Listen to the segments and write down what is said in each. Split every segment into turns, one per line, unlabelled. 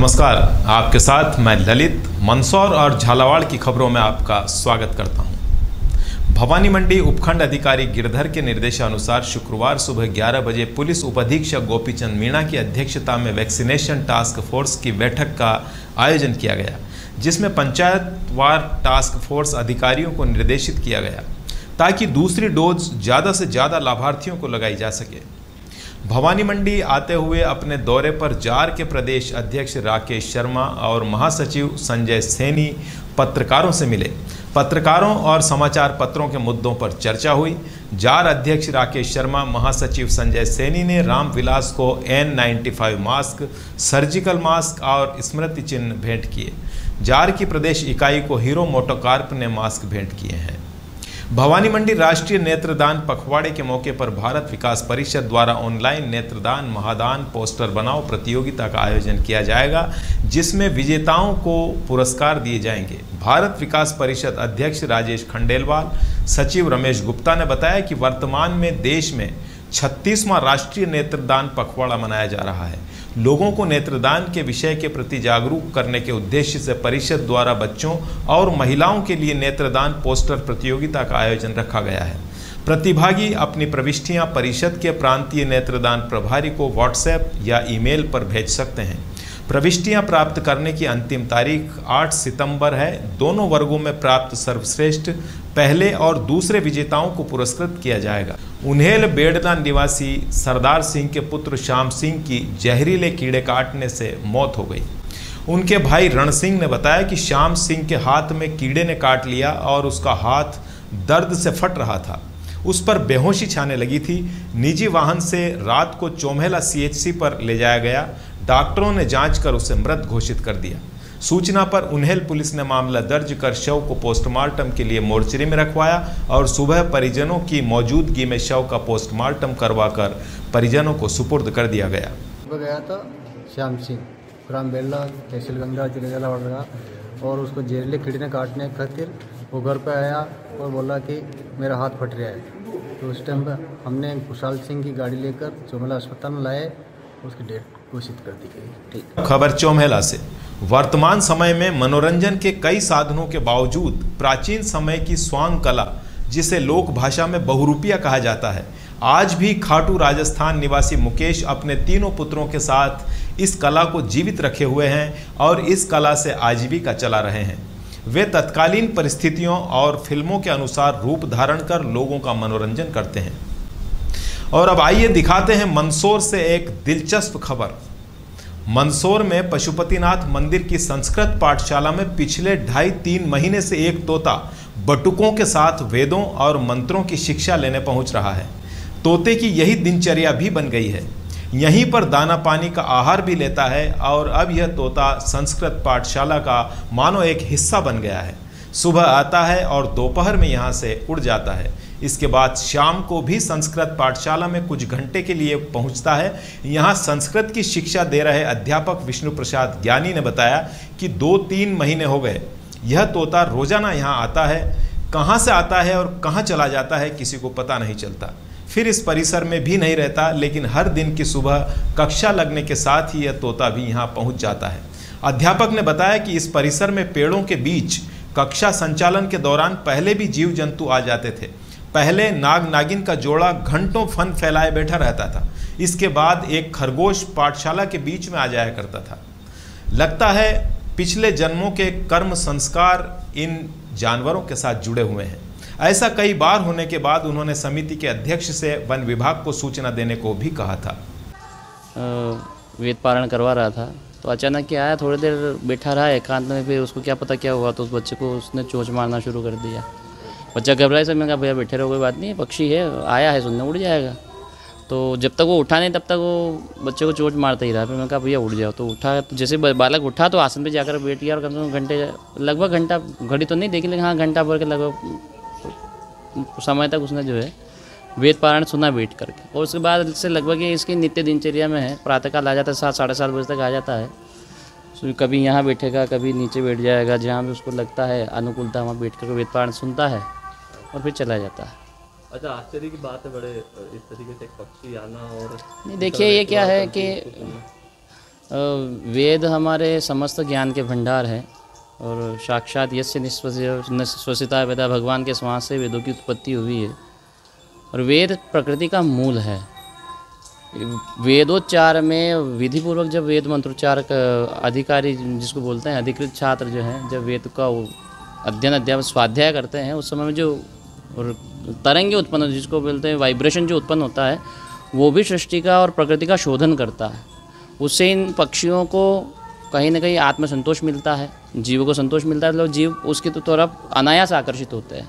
नमस्कार, आपके साथ मैं ललित। मंदसौर और झालावाड़ की खबरों में आपका स्वागत करता हूं। भवानी मंडी उपखंड अधिकारी गिरधर के निर्देशानुसार शुक्रवार सुबह 11 बजे पुलिस उपाधीक्षक गोपीचंद मीणा की अध्यक्षता में वैक्सीनेशन टास्क फोर्स की बैठक का आयोजन किया गया, जिसमें पंचायतवार टास्क फोर्स अधिकारियों को निर्देशित किया गया ताकि दूसरी डोज ज़्यादा से ज़्यादा लाभार्थियों को लगाई जा सके। भवानी मंडी आते हुए अपने दौरे पर जार के प्रदेश अध्यक्ष राकेश शर्मा और महासचिव संजय सैनी पत्रकारों से मिले। पत्रकारों और समाचार पत्रों के मुद्दों पर चर्चा हुई। जार अध्यक्ष राकेश शर्मा, महासचिव संजय सैनी ने रामविलास को N95 मास्क, सर्जिकल मास्क और स्मृति चिन्ह भेंट किए। जार की प्रदेश इकाई को हीरो मोटोकॉर्प ने मास्क भेंट किए हैं। भवानी मंडी राष्ट्रीय नेत्रदान पखवाड़े के मौके पर भारत विकास परिषद द्वारा ऑनलाइन नेत्रदान महादान पोस्टर बनाओ प्रतियोगिता का आयोजन किया जाएगा, जिसमें विजेताओं को पुरस्कार दिए जाएंगे। भारत विकास परिषद अध्यक्ष राजेश खंडेलवाल, सचिव रमेश गुप्ता ने बताया कि वर्तमान में देश में 36वां राष्ट्रीय नेत्रदान पखवाड़ा मनाया जा रहा है। लोगों को नेत्रदान के विषय के प्रति जागरूक करने के उद्देश्य से परिषद द्वारा बच्चों और महिलाओं के लिए नेत्रदान पोस्टर प्रतियोगिता का आयोजन रखा गया है। प्रतिभागी अपनी प्रविष्टियां परिषद के प्रांतीय नेत्रदान प्रभारी को व्हाट्सएप या ईमेल पर भेज सकते हैं। प्रविष्टियां प्राप्त करने की अंतिम तारीख 8 सितंबर है। दोनों वर्गों में प्राप्त सर्वश्रेष्ठ पहले और दूसरे विजेताओं को पुरस्कृत किया जाएगा। उन्हेल बेड़ना निवासी सरदार सिंह के पुत्र श्याम सिंह की जहरीले कीड़े काटने से मौत हो गई। उनके भाई रण सिंह ने बताया कि श्याम सिंह के हाथ में कीड़े ने काट लिया और उसका हाथ दर्द से फट रहा था। उस पर बेहोशी छाने लगी थी। निजी वाहन से रात को चोमेला CHC पर ले जाया गया। डॉक्टरों ने जांच कर उसे मृत घोषित कर दिया। सूचना पर उन्हेल पुलिस ने मामला दर्ज कर शव को पोस्टमार्टम के लिए मोर्चरी में रखवाया और सुबह परिजनों की मौजूदगी में शव का पोस्टमार्टम करवाकर परिजनों को सुपुर्द कर दिया गया।
गया था श्याम सिंह, ग्राम बेल्ला, तहसील गंगा, जिला झालावाड़, और उसको जहरीले कीड़े ने काटने खातिर वो घर पे आया और बोला कि मेरा हाथ फट रहा है। तो उस टाइम पर हमने खुशहाल सिंह की गाड़ी लेकर चोमेला अस्पताल में लाए, उसकी डेथ घोषित कर दी गई। ठीक।
खबर चोमेला से। वर्तमान समय में मनोरंजन के कई साधनों के बावजूद प्राचीन समय की स्वांग कला, जिसे लोक भाषा में बहुरूपिया कहा जाता है, आज भी खाटू राजस्थान निवासी मुकेश अपने तीनों पुत्रों के साथ इस कला को जीवित रखे हुए हैं और इस कला से आजीविका चला रहे हैं। वे तत्कालीन परिस्थितियों और फिल्मों के अनुसार रूप धारण कर लोगों का मनोरंजन करते हैं। और अब आइए दिखाते हैं मंदसौर से एक दिलचस्प खबर। मंदसौर में पशुपतिनाथ मंदिर की संस्कृत पाठशाला में पिछले 2.5-3 महीने से एक तोता बटुकों के साथ वेदों और मंत्रों की शिक्षा लेने पहुंच रहा है। तोते की यही दिनचर्या भी बन गई है। यहीं पर दाना पानी का आहार भी लेता है और अब यह तोता संस्कृत पाठशाला का मानो एक हिस्सा बन गया है। सुबह आता है और दोपहर में यहाँ से उड़ जाता है। इसके बाद शाम को भी संस्कृत पाठशाला में कुछ घंटे के लिए पहुंचता है। यहाँ संस्कृत की शिक्षा दे रहे अध्यापक विष्णु प्रसाद ज्ञानी ने बताया कि 2-3 महीने हो गए यह तोता रोजाना यहाँ आता है। कहाँ से आता है और कहाँ चला जाता है किसी को पता नहीं चलता। फिर इस परिसर में भी नहीं रहता, लेकिन हर दिन की सुबह कक्षा लगने के साथ ही यह तोता भी यहाँ पहुँच जाता है। अध्यापक ने बताया कि इस परिसर में पेड़ों के बीच कक्षा संचालन के दौरान पहले भी जीव जंतु आ जाते थे। पहले नाग नागिन का जोड़ा घंटों फन फैलाए बैठा रहता था। इसके बाद एक खरगोश पाठशाला के बीच में आ जाया करता था। लगता है पिछले जन्मों के कर्म संस्कार इन जानवरों के साथ जुड़े हुए हैं। ऐसा कई बार होने के बाद उन्होंने समिति के अध्यक्ष से वन विभाग को सूचना देने को भी कहा था।
वेद पारण करवा रहा था तो अचानक क्या आया, थोड़ी देर बैठा रहा एकांत में, फिर उसको क्या पता क्या हुआ तो उस बच्चे को उसने चोंच मारना शुरू कर दिया। बच्चा घबराया, सब मैंने कहा भैया बैठे रहो, कोई बात नहीं, पक्षी है, आया है सुनने, उड़ जाएगा। तो जब तक वो उठा नहीं तब तक वो बच्चे को चोट मारता ही रहा। फिर मैंने कहा भैया उठ जाओ। तो उठा, तो जैसे बालक उठा तो आसन पे जाकर बैठ गया और कम से कम घंटे, लगभग घंटा, घड़ी तो नहीं देखी लेकिन हाँ घंटा भर के लगभग समय तक उसने जो है वेद पारायण सुना बैठ करके। और उसके बाद से लगभग ये इसकी नित्य दिनचर्या में है। प्रातःकाल आ जाता है, 7-7:30 बजे तक आ जाता है। तो कभी यहाँ बैठेगा, कभी नीचे बैठ जाएगा, जहाँ भी उसको लगता है अनुकूलता वहाँ बैठ कर वेद पारायण सुनता है और फिर चला जाता है।
अच्छा, आश्चर्य की बात है बड़े इस तरीके से एक पक्षी आना। और
नहीं देखिए, ये क्या है कि वेद हमारे समस्त ज्ञान के भंडार है और साक्षात यस्य निश्वसिता वेदा, भगवान के श्वास से वेदों की उत्पत्ति हुई है और वेद प्रकृति का मूल है। वेदोच्चार में विधिपूर्वक जब वेद मंत्रोच्चार का अधिकारी जिसको बोलते हैं अधिकृत छात्र जो हैं, जब वेद का अध्ययन अध्यापन स्वाध्याय करते हैं उस समय में जो तरंगे उत्पन्न जिसको बोलते हैं वाइब्रेशन जो उत्पन्न होता है वो भी सृष्टि का और प्रकृति का शोधन करता है। उससे इन पक्षियों को कहीं ना कहीं आत्मसंतोष मिलता है, जीवों को संतोष मिलता है, मतलब जीव उसकी तरफ अनायास आकर्षित होते हैं।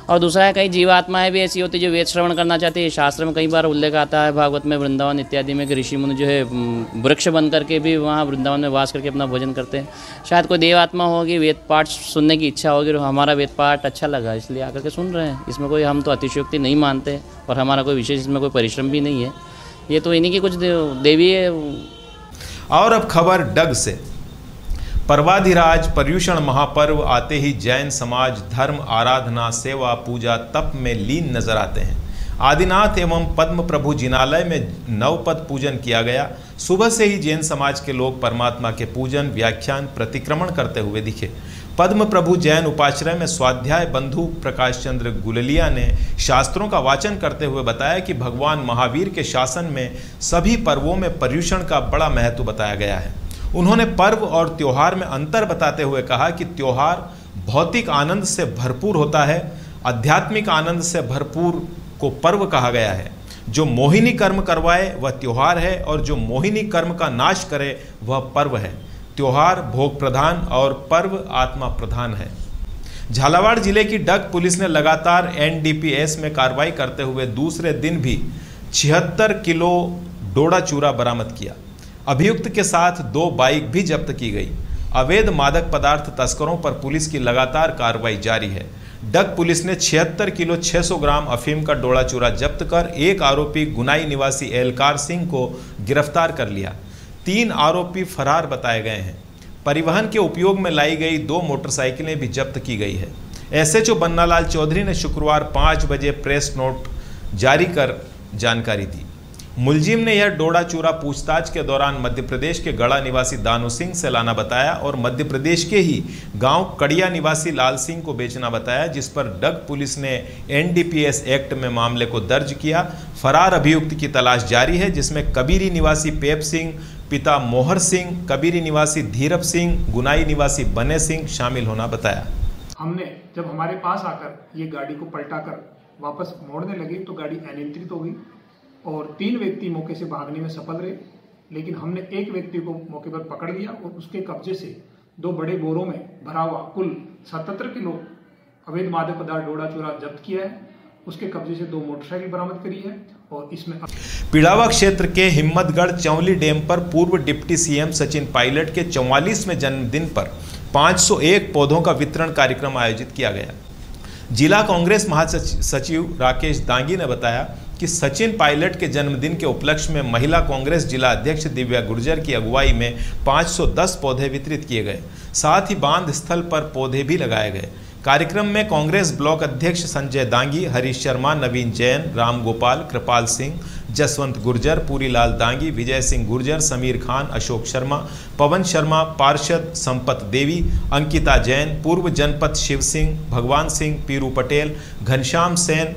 और दूसरा है कई जीवात्माएं भी ऐसी होती है जो वेद श्रवण करना चाहती है। शास्त्र में कई बार उल्लेख आता है, भागवत में, वृंदावन इत्यादि में, कि ऋषि मुनि जो है वृक्ष बन करके भी वहाँ वृंदावन में वास करके अपना भोजन करते हैं। शायद कोई देवात्मा होगी, वेद पाठ सुनने की इच्छा होगी और हमारा वेद पाठ अच्छा लगा इसलिए आकर के सुन रहे हैं। इसमें कोई हम तो अतिशयोक्ति नहीं मानते और हमारा कोई विशेष इसमें कोई परिश्रम भी नहीं है। ये तो इन्हीं की कुछ देवी है।
और अब खबर डग से। पर्वाधिराज पर्युषण महापर्व आते ही जैन समाज धर्म, आराधना, सेवा, पूजा, तप में लीन नजर आते हैं। आदिनाथ एवं पद्म प्रभु जिनालय में नवपद पूजन किया गया। सुबह से ही जैन समाज के लोग परमात्मा के पूजन, व्याख्यान, प्रतिक्रमण करते हुए दिखे। पद्म प्रभु जैन उपाश्रय में स्वाध्याय बंधु प्रकाश चंद्र गुललिया ने शास्त्रों का वाचन करते हुए बताया कि भगवान महावीर के शासन में सभी पर्वों में पर्युषण का बड़ा महत्व बताया गया है। उन्होंने पर्व और त्योहार में अंतर बताते हुए कहा कि त्योहार भौतिक आनंद से भरपूर होता है, आध्यात्मिक आनंद से भरपूर को पर्व कहा गया है। जो मोहिनी कर्म करवाए वह त्योहार है और जो मोहिनी कर्म का नाश करे वह पर्व है। त्योहार भोग प्रधान और पर्व आत्मा प्रधान है। झालावाड़ जिले की डग पुलिस ने लगातार एनडीपीएस में कार्रवाई करते हुए दूसरे दिन भी 76 किलो डोडा चूरा बरामद किया। अभियुक्त के साथ 2 बाइक भी जब्त की गई। अवैध मादक पदार्थ तस्करों पर पुलिस की लगातार कार्रवाई जारी है। डग पुलिस ने 76 किलो 600 ग्राम अफीम का डोडा चूरा जब्त कर एक आरोपी गुनाई निवासी एलकार सिंह को गिरफ्तार कर लिया। 3 आरोपी फरार बताए गए हैं। परिवहन के उपयोग में लाई गई 2 मोटरसाइकिलें भी जब्त की गई है। एसएचओ बन्नालाल चौधरी ने शुक्रवार 5 बजे प्रेस नोट जारी कर जानकारी दी। मुलजिम ने यह डोडा चूरा पूछताछ के दौरान मध्य प्रदेश के गढ़ा निवासी दानू सिंह से लाना बताया और मध्य प्रदेश के ही गांव कड़िया निवासी लाल सिंह को बेचना बताया, जिस पर डग पुलिस ने एनडीपीएस एक्ट में मामले को दर्ज किया। फरार अभियुक्त की तलाश जारी है, जिसमें कबीरी निवासी पेप सिंह, पिता मोहर सिंह, कबीरी निवासी धीरप सिंह, गुनाई निवासी बने सिंह शामिल होना बताया।
हमने जब हमारे पास आकर ये गाड़ी को पलटाकर वापस मोड़ने लगे तो गाड़ी अनियंत्रित हो गई और 3 व्यक्ति मौके से भागने में सफल रहे, लेकिन हमने एक व्यक्ति को मौके पर पकड़ लिया और उसके कब्जे से 2 बड़े बोरों में भरा हुआ कुल 77 किलो अवैध मादक पदार्थ डोडा चूरा जब्त किया है। उसके कब्जे से 2 मोटरसाइकिल बरामद करी है और इसमें
पिड़ावा क्षेत्र के हिम्मतगढ़ चौली डैम पर पूर्व डिप्टी सीएम सचिन पायलट के 44वें जन्मदिन पर 501 पौधों का वितरण कार्यक्रम आयोजित किया गया। जिला कांग्रेस महासचिव राकेश दांगी ने बताया कि सचिन पायलट के जन्मदिन के उपलक्ष्य में महिला कांग्रेस जिला अध्यक्ष दिव्या गुर्जर की अगुवाई में 510 पौधे वितरित किए गए। साथ ही बांध स्थल पर पौधे भी लगाए गए। कार्यक्रम में कांग्रेस ब्लॉक अध्यक्ष संजय दांगी, हरीश शर्मा, नवीन जैन, राम गोपाल, कृपाल सिंह, जसवंत गुर्जर, पूरीलाल दांगी, विजय सिंह गुर्जर, समीर खान, अशोक शर्मा, पवन शर्मा, पार्षद संपत देवी, अंकिता जैन, पूर्व जनपद शिव सिंह, भगवान सिंह, पीरू पटेल, घनश्याम सेन,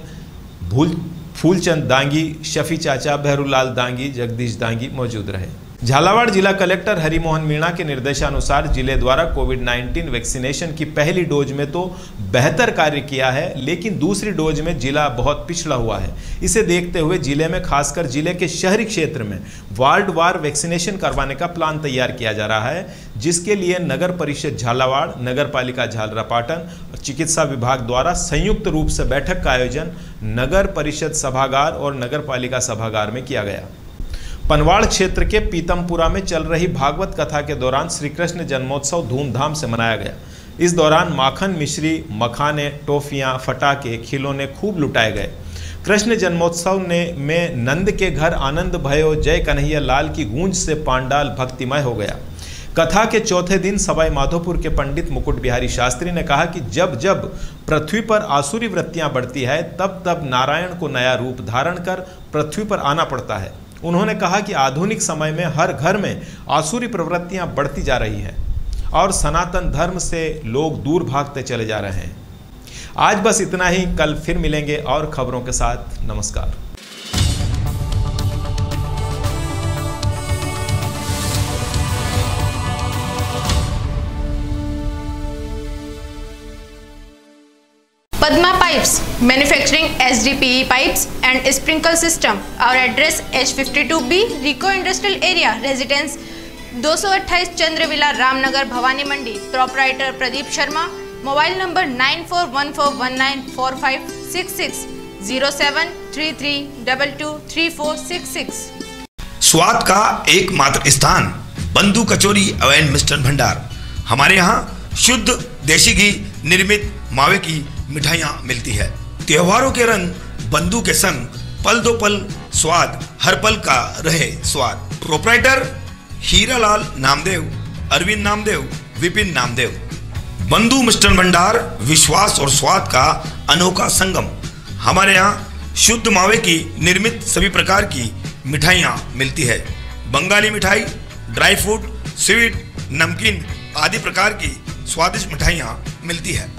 फूलचंद दांगी, शफी चाचा, बहरूलाल दांगी, जगदीश दांगी मौजूद रहे। झालावाड़ जिला कलेक्टर हरिमोहन मीणा के निर्देशानुसार जिले द्वारा कोविड-19 वैक्सीनेशन की पहली डोज में तो बेहतर कार्य किया है, लेकिन दूसरी डोज में जिला बहुत पिछड़ा हुआ है। इसे देखते हुए जिले में खासकर जिले के शहरी क्षेत्र में वार्ड वार वैक्सीनेशन करवाने का प्लान तैयार किया जा रहा है, जिसके लिए नगर परिषद झालावाड़, नगर पालिका झालरापाटन और चिकित्सा विभाग द्वारा संयुक्त रूप से बैठक का आयोजन नगर परिषद सभागार और नगर पालिका सभागार में किया गया। पनवाड़ क्षेत्र के पीतमपुरा में चल रही भागवत कथा के दौरान श्री कृष्ण जन्मोत्सव धूमधाम से मनाया गया। इस दौरान माखन मिश्री, मखाने, टॉफियां, फटाके, खिलौने खूब लुटाए गए। कृष्ण जन्मोत्सव में नंद के घर आनंद भयो जय कन्हैया लाल की गूंज से पांडाल भक्तिमय हो गया। कथा के चौथे दिन सवाई माधोपुर के पंडित मुकुट बिहारी शास्त्री ने कहा कि जब जब पृथ्वी पर आसुरी वृत्तियां बढ़ती है तब तब नारायण को नया रूप धारण कर पृथ्वी पर आना पड़ता है। उन्होंने कहा कि आधुनिक समय में हर घर में आसुरी प्रवृत्तियां बढ़ती जा रही है और सनातन धर्म से लोग दूर भागते चले जा रहे हैं। आज बस इतना ही, कल फिर मिलेंगे और खबरों के साथ। नमस्कार।
Padma Pipes, manufacturing HDPE pipes and sprinkler system. Our address H52B, Rico Industrial Area, Residence 228 Chandravila Ramnagar Bhawani Mandi. Proprietor Pradeep Sharma. Mobile number 9414194566 0733223466।
स्वाद का एकमात्र स्थान बंधु कचौरी एवं मिष्ठान भंडार। हमारे यहाँ शुद्ध देसी घी निर्मित मावे की मिठाइयाँ मिलती है। त्योहारों के रंग बंधु के संग, पल दो पल स्वाद, हर पल का रहे स्वाद। प्रोप्राइटर हीरालाल नामदेव, अरविंद नामदेव, विपिन नामदेव। बंधु मिष्ठान भंडार विश्वास और स्वाद का अनोखा संगम। हमारे यहाँ शुद्ध मावे की निर्मित सभी प्रकार की मिठाइयाँ मिलती है। बंगाली मिठाई, ड्राई फ्रूट, स्वीट, नमकीन आदि प्रकार की स्वादिष्ट मिठाइयाँ मिलती है।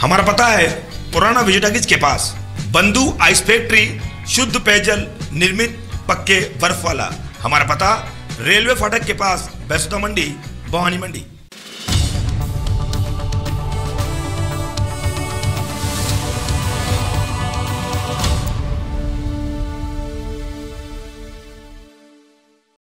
हमारा पता है पुराना विजयटागिज के पास, बंधु आइस फैक्ट्री, शुद्ध पेयजल निर्मित पक्के बर्फ वाला। हमारा पता रेलवे फाटक के पास, बैसुदा मंडी, भवानी मंडी।